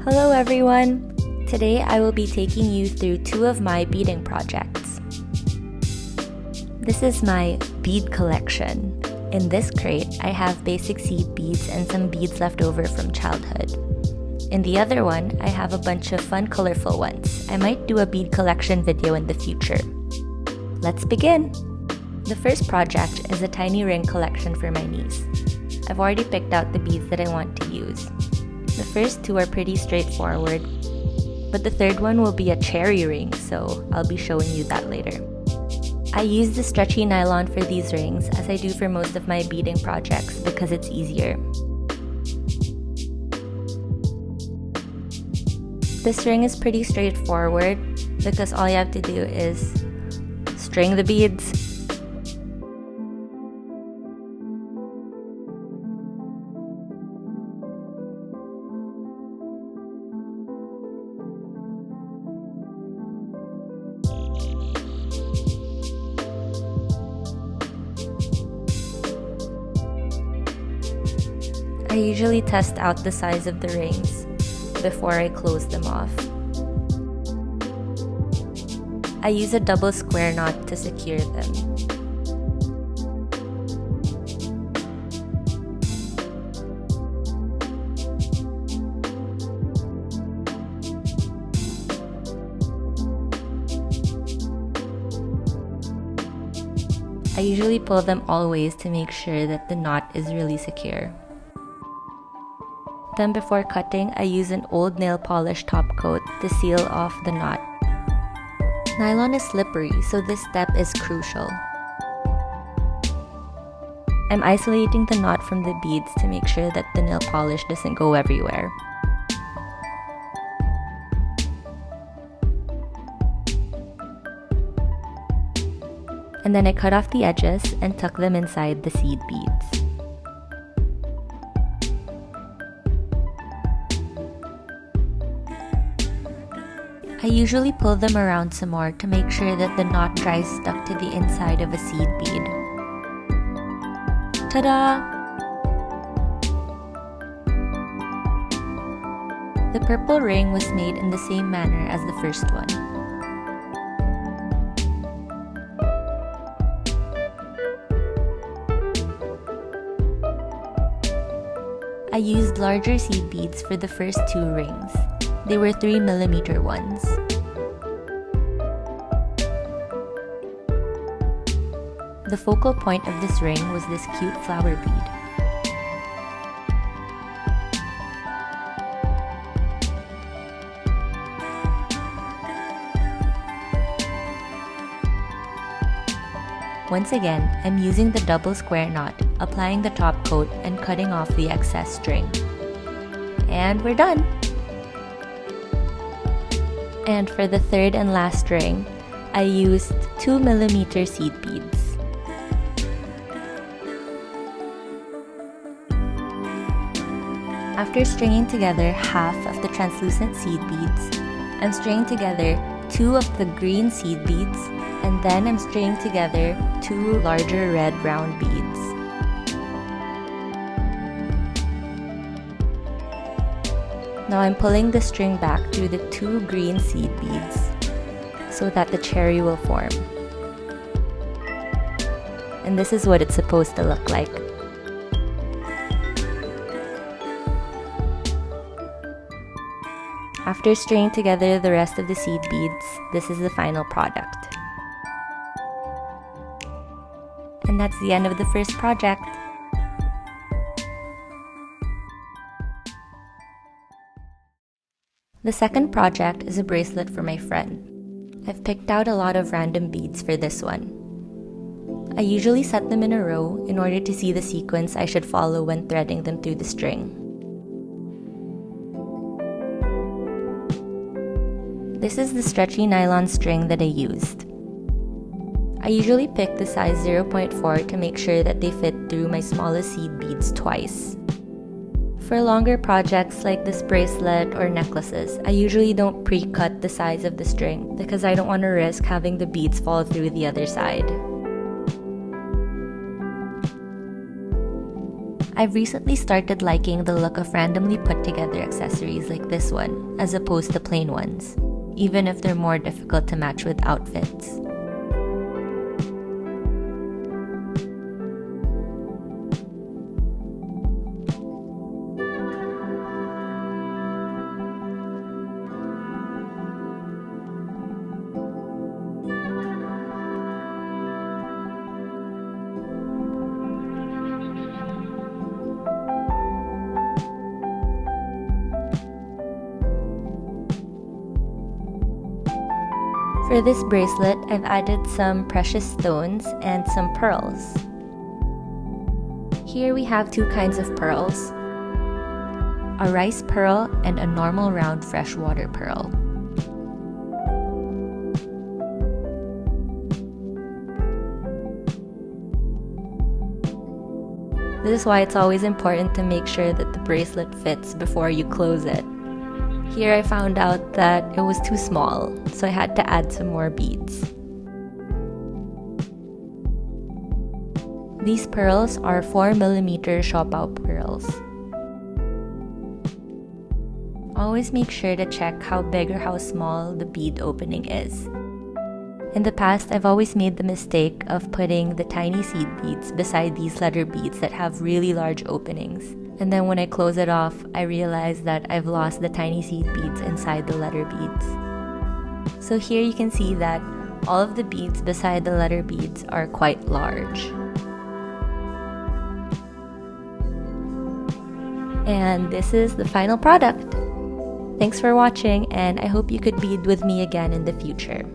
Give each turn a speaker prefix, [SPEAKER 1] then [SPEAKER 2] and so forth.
[SPEAKER 1] Hello everyone! Today I will be taking you through two of my beading projects. This is my bead collection. In this crate, I have basic seed beads and some beads left over from childhood. In the other one, I have a bunch of fun colorful ones. I might do a bead collection video in the future. Let's begin! The first project is a tiny ring collection for my niece. I've already picked out the beads that I want to use. The first two are pretty straightforward, but the third one will be a cherry ring, so I'll be showing you that later. I use the stretchy nylon for these rings, as I do for most of my beading projects because it's easier. This ring is pretty straightforward because all you have to do is string the beads. I usually test out the size of the rings before I close them off. I use a double square knot to secure them. I usually pull them all ways to make sure that the knot is really secure. Then before cutting, I use an old nail polish top coat to seal off the knot. Nylon is slippery, so this step is crucial. I'm isolating the knot from the beads to make sure that the nail polish doesn't go everywhere. And then I cut off the edges and tuck them inside the seed beads. I usually pull them around some more to make sure that the knot dries stuck to the inside of a seed bead. Ta-da! The purple ring was made in the same manner as the first one. I used larger seed beads for the first two rings. They were 3mm ones. The focal point of this ring was this cute flower bead. Once again, I'm using the double square knot, applying the top coat and cutting off the excess string. And we're done! And for the third and last ring, I used 2mm seed beads. After stringing together half of the translucent seed beads, I'm stringing together 2 of the green seed beads, and then I'm stringing together 2 larger red round beads. Now I'm pulling the string back through the 2 green seed beads so that the cherry will form. And this is what it's supposed to look like. After stringing together the rest of the seed beads, this is the final product. And that's the end of the first project. The second project is a bracelet for my friend. I've picked out a lot of random beads for this one. I usually set them in a row in order to see the sequence I should follow when threading them through the string. This is the stretchy nylon string that I used. I usually pick the size 0.4 to make sure that they fit through my smallest seed beads twice. For longer projects like this bracelet or necklaces, I usually don't pre-cut the size of the string because I don't want to risk having the beads fall through the other side. I've recently started liking the look of randomly put together accessories like this one, as opposed to plain ones, even if they're more difficult to match with outfits. For this bracelet, I've added some precious stones and some pearls. Here we have two kinds of pearls, a rice pearl and a normal round freshwater pearl. This is why it's always important to make sure that the bracelet fits before you close it. Here I found out that it was too small, so I had to add some more beads. These pearls are 4mm Siopao pearls. Always make sure to check how big or how small the bead opening is. In the past, I've always made the mistake of putting the tiny seed beads beside these letter beads that have really large openings. And then when I close it off, I realize that I've lost the tiny seed beads inside the letter beads. So here you can see that all of the beads beside the letter beads are quite large. And this is the final product. Thanks for watching, and I hope you could bead with me again in the future.